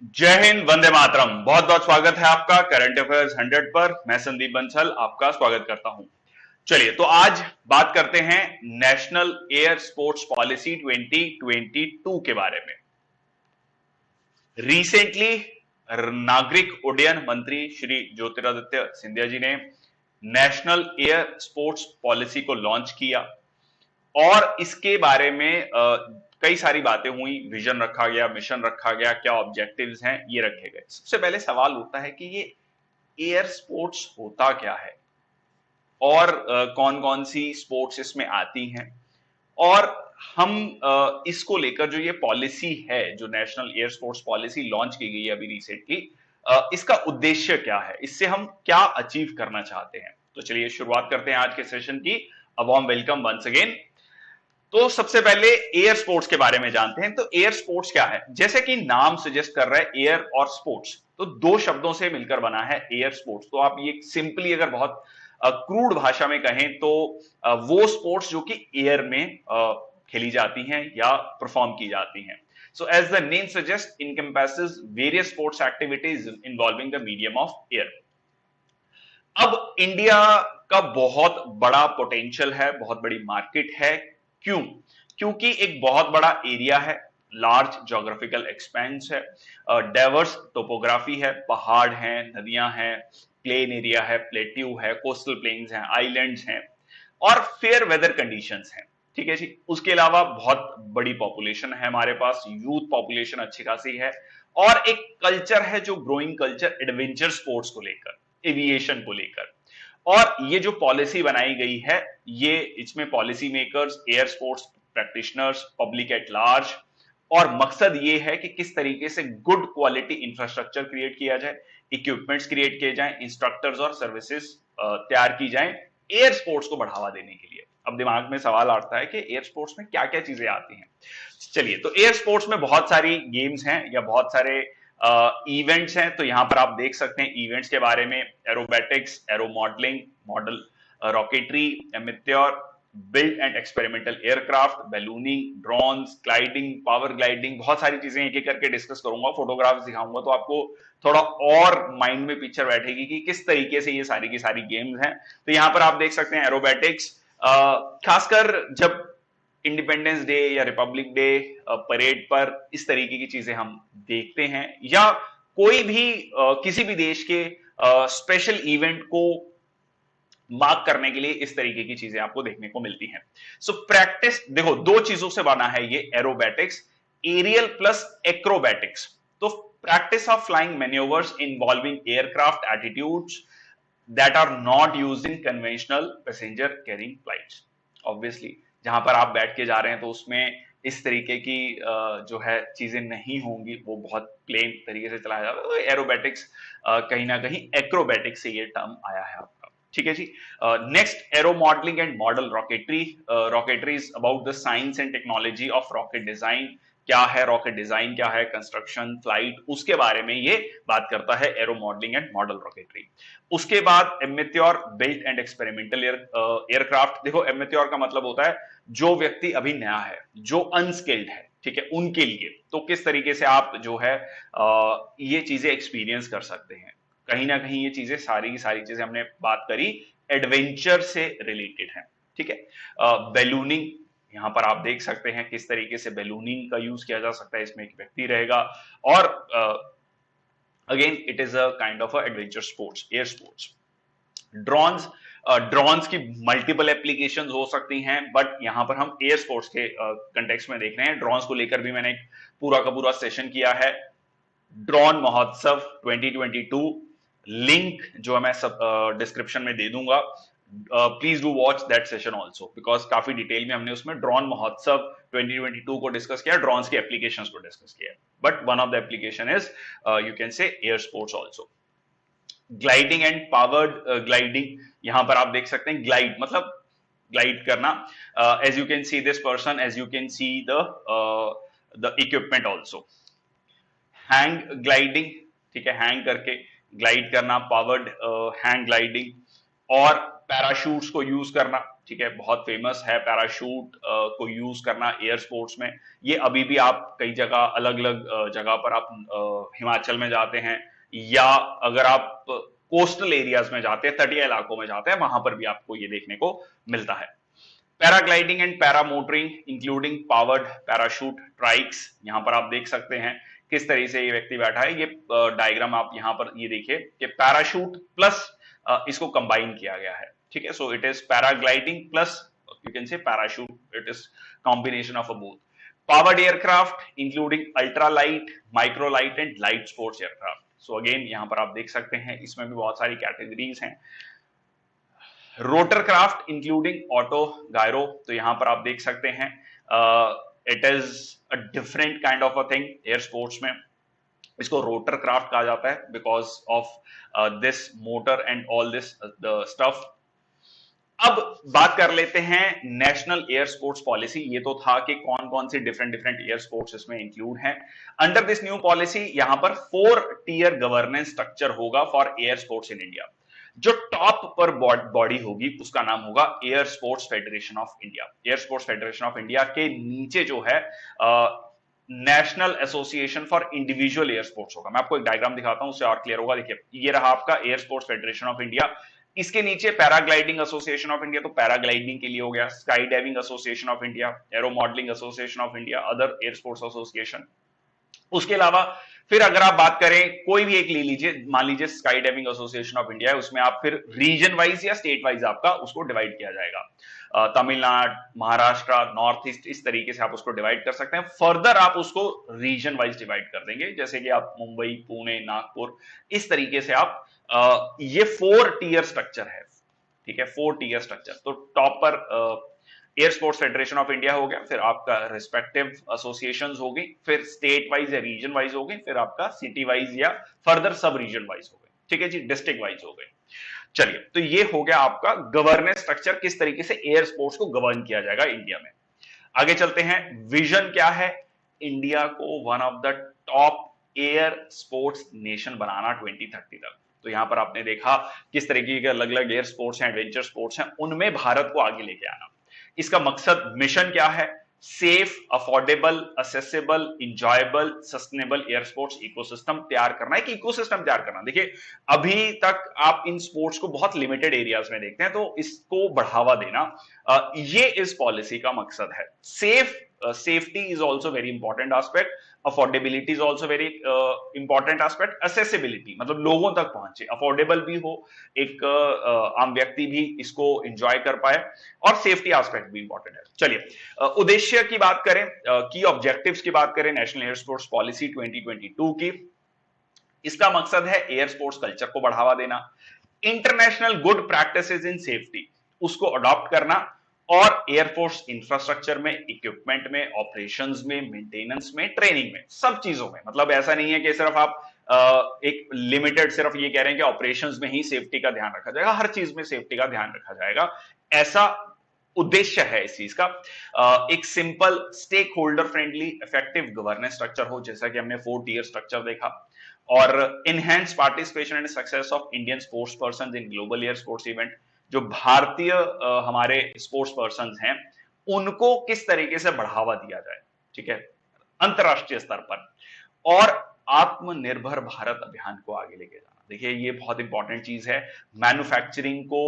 जय हिंद, वंदे मातरम। बहुत बहुत स्वागत है आपका करंट अफेयर्स 100 पर। मैं संदीप बंसल आपका स्वागत करता हूं। चलिए, तो आज बात करते हैं नेशनल एयर स्पोर्ट्स पॉलिसी 2022 के बारे में। रिसेंटली नागरिक उड्डयन मंत्री श्री ज्योतिरादित्य सिंधिया जी ने नेशनल एयर स्पोर्ट्स पॉलिसी को लॉन्च किया और इसके बारे में कई सारी बातें हुई। विजन रखा गया, मिशन रखा गया, क्या ऑब्जेक्टिव्स हैं ये रखे गए। सबसे पहले सवाल उठता है कि ये एयर स्पोर्ट्स होता क्या है और कौन कौन सी स्पोर्ट्स इसमें आती हैं, और हम इसको लेकर जो ये पॉलिसी है, जो national air sports policy launch की गई है अभी रिसेंटली, इसका उद्देश्य क्या है, इससे हम क्या अचीव करना चाहते हैं। तो चलिए शुरुआत करते हैं आज के सेशन की। A warm welcome once again. तो सबसे पहले एयर स्पोर्ट्स के बारे में जानते हैं। तो एयर स्पोर्ट्स क्या है? जैसे कि नाम सजेस्ट कर रहा है, एयर और स्पोर्ट्स, तो दो शब्दों से मिलकर बना है एयर स्पोर्ट्स। तो आप ये सिंपली अगर बहुत क्रूड भाषा में कहें तो वो स्पोर्ट्स जो कि एयर में खेली जाती हैं या परफॉर्म की जाती हैं। So as the name suggests, encompasses various sports activities involving the medium of air. अब इंडिया का बहुत बड़ा पोटेंशियल है, बहुत बड़ी मार्केट है। क्यों? क्योंकि एक बहुत बड़ा एरिया है, लार्ज जोग्राफिकल एक्सपेंस है, डाइवर्स टोपोग्राफी है, पहाड़ हैं, नदियां हैं, प्लेन एरिया है, प्लेट्यू है, कोस्टल प्लेन्स हैं, आइलैंड्स हैं और फेयर वेदर कंडीशंस हैं। ठीक है जी। उसके अलावा बहुत बड़ी पॉपुलेशन है हमारे पास, यूथ पॉपुलेशन अच्छी खासी है, और एक कल्चर है जो ग्रोइंग कल्चर एडवेंचर स्पोर्ट्स को लेकर, एविएशन को लेकर। और ये जो पॉलिसी बनाई गई है, ये इसमें policy makers, air sports practitioners, public at large, और मकसद ये है कि किस तरीके से गुड क्वालिटी इंफ्रास्ट्रक्चर क्रिएट किया जाए, इक्विपमेंट्स क्रिएट किए जाएं, इंस्ट्रक्टर्स और सर्विसेज तैयार की जाएं एयर स्पोर्ट्स को बढ़ावा देने के लिए। अब दिमाग में सवाल आता है कि एयर स्पोर्ट्स में क्या क्या चीजें आती हैं। चलिए, तो एयर स्पोर्ट्स में बहुत सारी गेम्स हैं या बहुत सारे इवेंट्स हैं। तो यहां पर आप देख सकते हैं इवेंट्स के बारे में: aerobatics, aero modelling, model rocketry, amateur, build and experimental aircraft, ballooning, drones, gliding, power gliding. बहुत सारी चीजें एक एक करके डिस्कस करूंगा, फोटोग्राफ्स दिखाऊंगा, तो आपको थोड़ा और माइंड में पिक्चर बैठेगी कि किस तरीके से ये सारी की सारी गेम्स हैं। तो यहां पर आप देख सकते हैं एरोबैटिक्स, खासकर जब इंडिपेंडेंस डे या रिपब्लिक डे परेड पर इस तरीके की चीजें हम देखते हैं, या कोई भी किसी भी देश के स्पेशल इवेंट को मार्क करने के लिए इस तरीके की चीजें आपको देखने को मिलती हैं। सो प्रैक्टिस देखो, दो चीजों से बना है ये एरोबैटिक्स, एरियल प्लस एक्रोबैटिक्स। तो practice of flying manoeuvres involving aircraft attitudes that are not used in conventional passenger carrying flights. Obviously जहां पर आप बैठ के जा रहे हैं तो उसमें इस तरीके की जो है चीजें नहीं होंगी, वो बहुत प्लेन तरीके से चलाया जाता है। तो एरोबैटिक्स कहीं ना कहीं एक्रोबैटिक्स से ये टर्म आया है आपका। ठीक है जी। Next, aero modelling and model rocketry. Rocketry is about the science and technology of rocket design. क्या है रॉकेट डिजाइन, क्या है कंस्ट्रक्शन, फ्लाइट, उसके बारे में ये बात करता है arrow modelling and model rocketry. उसके बाद एमेत्योर, बिल्ट एंड एक्सपेरिमेंटल एयरक्राफ्ट। देखो, एमेत्योर का मतलब होता है जो व्यक्ति अभी नया है, जो अनस्किल्ड है, ठीक है, उनके लिए तो किस तरीके से आप जो है ये चीजें एक्सपीरियंस कर सकते हैं। कहीं ना कहीं ये चीजें सारी की सारी चीजें हमने बात करी एडवेंचर से रिलेटेड है। ठीक है। बैलूनिंग, यहां पर आप देख सकते हैं किस तरीके से बैलूनिंग का यूज किया जा सकता है। इसमें एक व्यक्ति रहेगा, और again it is a kind of adventure sports, air sports. Drones, drones की मल्टीपल एप्लीकेशन हो सकती हैं, बट यहां पर हम एयर स्पोर्ट्स के कंटेक्स्ट में देख रहे हैं। ड्रोन्स को लेकर भी मैंने एक पूरा का पूरा सेशन किया है। ड्रोन महोत्सव 2022, लिंक जो है मैं सब डिस्क्रिप्शन में दे दूंगा। Please do watch that session also, because काफी डिटेल में हमने उसमें ड्रोन महोत्सव 2022 को डिस्कस किया, ड्रोन्स के एप्लीकेशंस को डिस्कस किया। But one of the application is you can say air sports also. Gliding and powered gliding, यहां पर आप देख सकते हैं ग्लाइड मतलब ग्लाइड करना। As you can see this person, as you can see the equipment also. Hang gliding, ठीक है, हैंग करके ग्लाइड करना, पावर्ड हैंग ग्लाइडिंग। और पैराशूट्स को यूज करना, ठीक है, बहुत फेमस है पैराशूट को यूज करना एयर स्पोर्ट्स में। ये अभी भी आप कई जगह, अलग अलग जगह पर आप हिमाचल में जाते हैं, या अगर आप कोस्टल एरियाज में जाते हैं, तटीय इलाकों में जाते हैं, वहां पर भी आपको ये देखने को मिलता है। Paragliding and paramotoring including powered parachute trikes, यहां पर आप देख सकते हैं किस तरीके से ये व्यक्ति बैठा है। ये डायग्राम आप यहां पर ये देखिए कि पैराशूट प्लस इसको कंबाइन किया गया है, ठीक है। So it is paragliding plus you can say parachute, it is combination of a both. Powered aircraft including ultralight, microlight and light sports aircraft. So again यहां पर आप देख सकते हैं इसमें भी बहुत सारी कैटेगरीज हैं। Rotor craft including auto gyro, तो यहां पर आप देख सकते हैं it is a different kind of a thing air sports में। इसको रोटर क्राफ्ट कहा जाता है because of this motor and all this stuff. अब बात कर लेते हैं नेशनल एयर स्पोर्ट्स पॉलिसी। ये तो था कि कौन कौन सी डिफरेंट डिफरेंट एयर स्पोर्ट्स इसमें इंक्लूड हैं। अंडर दिस न्यू पॉलिसी यहां पर 4 टियर गवर्नेंस स्ट्रक्चर होगा for air sports in India. जो टॉप पर बॉडी होगी उसका नाम होगा air sports federation of India. Air sports federation of India के नीचे जो है national association for individual air sports होगा। मैं आपको एक डायग्राम दिखाता हूं, उससे और क्लियर होगा। देखिए ये रहा आपका air sports federation of India. इसके नीचे पैराग्लाइडिंग एसोसिएशन ऑफ इंडिया, तो पैराग्लाइडिंग के लिए हो गया। Sky diving association of India, aero modelling association of India, other air sports association. उसके अलावा फिर अगर आप बात करें कोई भी एक ले लीजिए, मान लीजिए sky diving association of India है, उसमें आप फिर रीजन वाइज या स्टेट वाइज आपका उसको डिवाइड किया जाएगा। तमिलनाडु, महाराष्ट्र, नॉर्थ ईस्ट, इस तरीके से आप उसको डिवाइड कर सकते हैं। फर्दर आप उसको रीजन वाइज डिवाइड कर देंगे, जैसे कि आप मुंबई, पुणे, नागपुर, इस तरीके से आप ये 4 टियर स्ट्रक्चर है, ठीक है, 4 टियर स्ट्रक्चर। तो टॉप पर air sports federation of India हो गया, फिर आपका रिस्पेक्टिव एसोसिएशंस होगी, फिर स्टेट वाइज या रीजन वाइज हो गई, फिर आपका सिटी वाइज या फर्दर सब रीजन वाइज हो गए, ठीक है जी, डिस्ट्रिक्ट वाइज हो गए। चलिए, तो ये हो गया आपका गवर्नेंस स्ट्रक्चर, किस तरीके से एयर स्पोर्ट्स को गवर्न किया जाएगा इंडिया में। आगे चलते हैं, विजन क्या है, इंडिया को one of the top air sports nation बनाना 2030 तक। तो यहां पर आपने देखा किस तरीके के अलग अलग एयर स्पोर्ट्स हैं, एडवेंचर स्पोर्ट्स हैं, उनमें भारत को आगे लेके आना। इसका मकसद, मिशन क्या है, safe, affordable, accessible, enjoyable, sustainable air sports ecosystem तैयार करना। एक इकोसिस्टम तैयार करना। देखिए अभी तक आप इन स्पोर्ट्स को बहुत लिमिटेड एरियाज में देखते हैं, तो इसको बढ़ावा देना ये इस पॉलिसी का मकसद है। Safety is also very important aspect, affordability is also very important aspect, accessibility मतलब लोगों तक पहुंचे, अफोर्डेबल भी हो, एक आम व्यक्ति भी इसको एंजॉय कर पाए, और सेफ्टी एस्पेक्ट भी इंपॉर्टेंट है। चलिए उद्देश्य की बात करें, की ऑब्जेक्टिव्स की बात करें नेशनल एयर स्पोर्ट्स पॉलिसी 2022 की, इसका मकसद है एयर स्पोर्ट्स कल्चर को बढ़ावा देना, इंटरनेशनल गुड प्रैक्टिसेस इन सेफ्टी उसको अडॉप्ट करना, और एयरफोर्स इंफ्रास्ट्रक्चर में, इक्विपमेंट में, ऑपरेशंस में, मेंटेनेंस में, ट्रेनिंग में, सब चीजों में। मतलब ऐसा नहीं है कि सिर्फ आप एक लिमिटेड सिर्फ ये कह रहे हैं कि ऑपरेशंस में ही सेफ्टी का ध्यान रखा जाएगा, हर चीज में सेफ्टी का ध्यान रखा जाएगा, ऐसा उद्देश्य है इस चीज का। एक simple, stakeholder friendly, effective governance structure हो, जैसा कि हमने 4 टियर स्ट्रक्चर देखा, और enhance participation and success of Indian sportsperson in global air sports event. जो भारतीय हमारे स्पोर्ट्स पर्सन हैं उनको किस तरीके से बढ़ावा दिया जाए, ठीक है, अंतरराष्ट्रीय स्तर पर, और आत्मनिर्भर भारत अभियान को आगे लेके जाना। देखिए ये बहुत इंपॉर्टेंट चीज है, मैन्युफैक्चरिंग को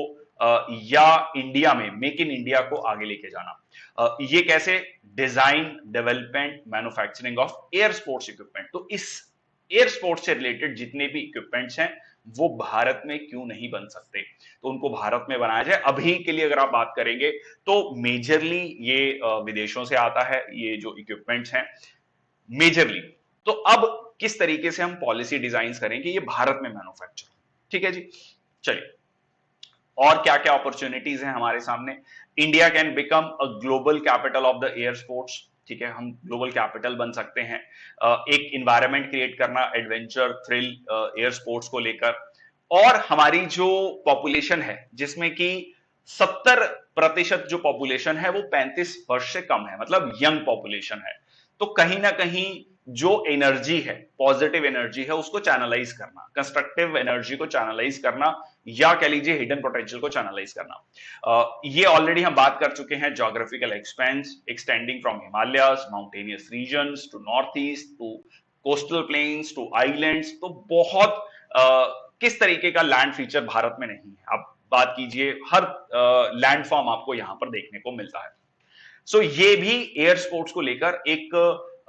या इंडिया में मेक इन इंडिया को आगे लेके जाना। ये कैसे, design, development, manufacturing of air sports equipment. तो इस एयर स्पोर्ट्स से रिलेटेड जितने भी इक्विपमेंट्स हैं वो भारत में क्यों नहीं बन सकते, तो उनको भारत में बनाया जाए। अभी के लिए अगर आप बात करेंगे तो मेजरली ये विदेशों से आता है, ये जो इक्विपमेंट्स हैं मेजरली। तो अब किस तरीके से हम पॉलिसी डिजाइन करेंगे ये भारत में मैन्युफैक्चर, ठीक है जी। चलिए, और क्या क्या अपॉर्चुनिटीज हैं हमारे सामने। India can become a global capital of the air sports, ठीक है, हम ग्लोबल कैपिटल बन सकते हैं। एक इन्वायरमेंट क्रिएट करना एडवेंचर, थ्रिल, एयर स्पोर्ट्स को लेकर। और हमारी जो पॉपुलेशन है जिसमें कि 70% जो पॉपुलेशन है वो 35 वर्ष से कम है, मतलब यंग पॉपुलेशन है, तो कहीं ना कहीं जो एनर्जी है, पॉजिटिव एनर्जी है, उसको चैनलाइज करना, कंस्ट्रक्टिव एनर्जी को चैनलाइज करना, या कह लीजिए हिडन पोटेंशियल को चैनलाइज करना। ये ऑलरेडी हम बात कर चुके हैं। Geographical expanse extending from Himalayas, mountainous regions to north east to coastal plains to islands. तो बहुत किस तरीके का लैंड फीचर भारत में नहीं है, आप बात कीजिए, हर लैंड फॉर्म आपको यहां पर देखने को मिलता है। सो ये भी एयर स्पोर्ट्स को लेकर एक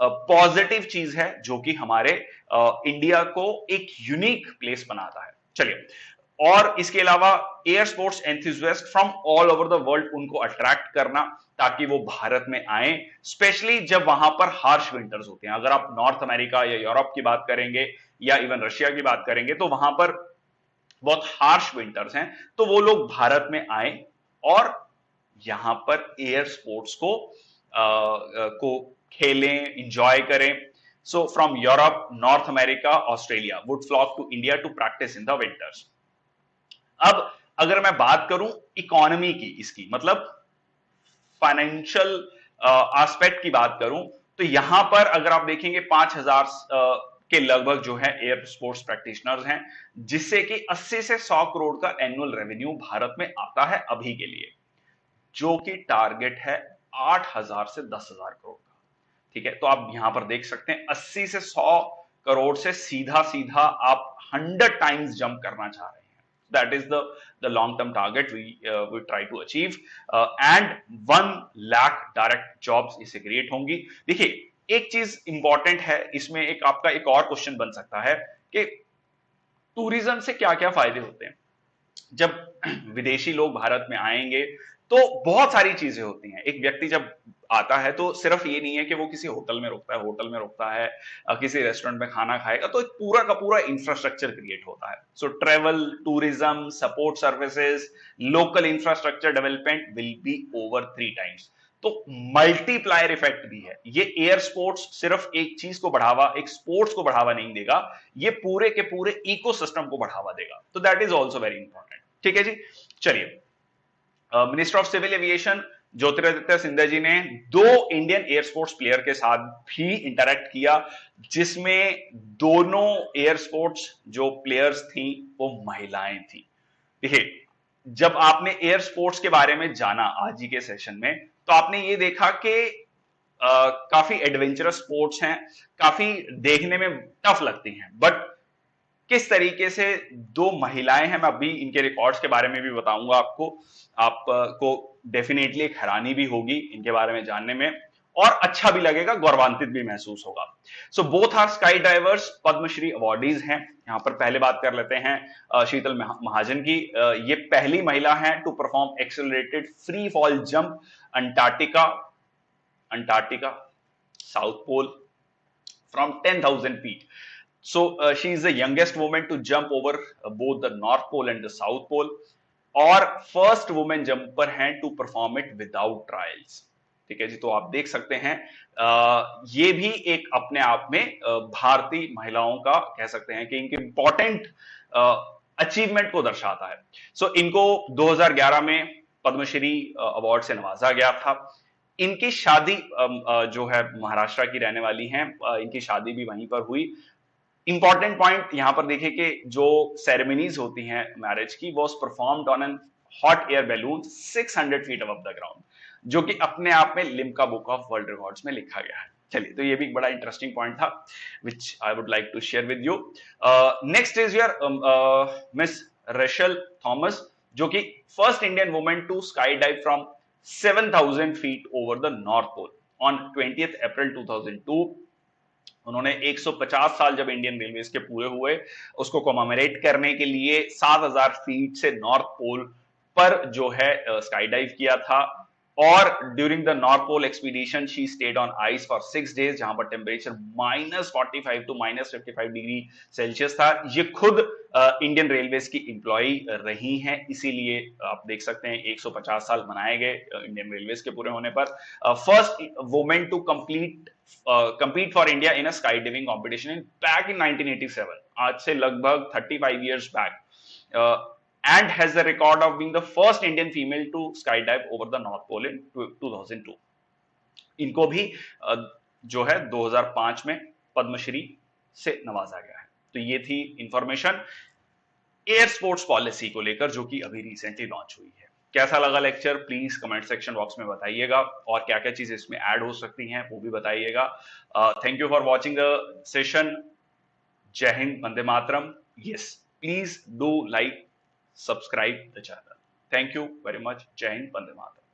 पॉजिटिव चीज है, जो कि हमारे इंडिया को एक यूनिक प्लेस बनाता है। चलिए, और इसके अलावा air sports enthusiast from all over the world, उनको अट्रैक्ट करना ताकि वो भारत में आए, स्पेशली जब वहां पर हार्श विंटर्स होते हैं। अगर आप नॉर्थ अमेरिका या यूरोप की बात करेंगे या इवन रशिया की बात करेंगे, तो वहां पर बहुत हार्श विंटर्स हैं, तो वो लोग भारत में आए और यहां पर एयर स्पोर्ट्स को खेलें, इंजॉय करें। So from Europe, North America, Australia would flock to India to practice in the winters. अब अगर मैं बात करूं इकोनॉमी की, इसकी मतलब फाइनेंशियल एस्पेक्ट की बात करूं, तो यहां पर अगर आप देखेंगे 5,000 के लगभग जो है एयर स्पोर्ट्स प्रैक्टिशनर्स हैं, जिससे कि 80 से 100 करोड़ का एनुअल रेवेन्यू भारत में आता है अभी के लिए, जो कि टारगेट है 8,000 से 10,000 करोड़ का। ठीक है, तो आप यहां पर देख सकते हैं 80 से 100 करोड़ से सीधा सीधा आप 100 टाइम्स जंप करना चाह रहे हैं। That is the long term target we try to achieve, and 1 lakh direct jobs इससे क्रिएट होंगी। देखिए, एक चीज इंपॉर्टेंट है इसमें, एक आपका एक और क्वेश्चन बन सकता है कि टूरिज्म से क्या क्या फायदे होते हैं। जब विदेशी लोग भारत में आएंगे तो बहुत सारी चीजें होती हैं। एक व्यक्ति जब आता है तो सिर्फ ये नहीं है कि वो किसी होटल में रुकता है, किसी रेस्टोरेंट में खाना खाएगा, तो एक पूरा का पूरा इंफ्रास्ट्रक्चर क्रिएट होता है। So travel, tourism, support services, local infrastructure development will be over 3 times. तो मल्टीप्लायर इफेक्ट भी है। ये एयर स्पोर्ट्स सिर्फ एक चीज को बढ़ावा, एक स्पोर्ट्स को बढ़ावा नहीं देगा, ये पूरे के पूरे इकोसिस्टम को बढ़ावा देगा। तो that is also very important. ठीक है जी, चलिए, minister of civil aviation Jyotiraditya Scindia ji ने 2 इंडियन एयर स्पोर्ट्स प्लेयर के साथ भी इंटरेक्ट किया, जिसमें दोनों एयर स्पोर्ट्स जो प्लेयर्स थी वो महिलाएं थी। देखिए, जब आपने एयर स्पोर्ट्स के बारे में जाना आज ही के सेशन में, तो आपने ये देखा कि काफी एडवेंचरस स्पोर्ट्स हैं, काफी देखने में टफ लगती हैं, बट किस तरीके से 2 महिलाएं हैं, मैं अभी इनके रिकॉर्ड्स के बारे में भी बताऊंगा आपको डेफिनेटली एक हैरानी भी होगी इनके बारे में जानने में, और अच्छा भी लगेगा, गौरवान्वित भी महसूस होगा। So both are skydivers, Padma Shri awardees हैं। यहां पर पहले बात कर लेते हैं शीतल महाजन की। ये पहली महिला है to perform accelerated free fall jump Antarctica South Pole from 10,000 feet. So she is the youngest woman to jump over both the North Pole and the South Pole, और फर्स्ट वुमेन जंपर हैं to perform it without trials. ठीक है जी, तो आप देख सकते हैं ये भी एक अपने आप में भारतीय महिलाओं का कह सकते हैं कि इनके इंपॉर्टेंट अचीवमेंट को दर्शाता है। सो इनको 2011 में पद्मश्री अवार्ड से नवाजा गया था। इनकी शादी जो है महाराष्ट्र की रहने वाली हैं, इनकी शादी भी वहीं पर हुई। इंपॉर्टेंट पॉइंट यहां पर देखिए कि जो सेरेमनीज होती हैं मैरिज की, वो performed on an hot air balloon 600 feet above the ground, जो कि अपने आप में Limca book of world records में लिखा गया है। चलिए, तो ये भी एक बड़ा इंटरेस्टिंग पॉइंट था which I would like to share with you. Next is your miss Rachel Thomas, जो कि first Indian women to skydive from 7,000 feet over the north pole on 20 April 2002। उन्होंने 150 साल जब इंडियन रेलवेज के पूरे हुए, उसको कॉमेमोरेट करने के लिए 7,000 फीट से नॉर्थ पोल पर जो है स्काई डाइव किया था। और during the north Pole expedition she stayed on ice for 6 days, जहां पर टेम्परेचर -45 टू -55 डिग्री सेल्सियस था। ये खुद इंडियन रेलवेज की एम्प्लॉई रही हैं, इसीलिए आप देख सकते हैं 150 साल मनाए गए इंडियन रेलवेज के पूरे होने पर। First women to compete for India in a skydiving competition back in 1987, आज से लगभग 35 years back, and has the record of being the first Indian female to skydive over the North Pole in 2002. इनको भी जो है 2005 में पद्मश्री से नवाजा गया है। तो ये थी इंफॉर्मेशन एयर स्पोर्ट्स पॉलिसी को लेकर, जो कि अभी रिसेंटली लॉन्च हुई है। कैसा लगा lecture please comment section box में बताइएगा, और क्या क्या चीजें इसमें ऐड हो सकती हैं वो भी बताइएगा। Thank you for watching the session. जय हिंद, वंदे मातरम। Yes, please do like, subscribe the channel. Thank you very much. जय हिंद, वंदे मातरम।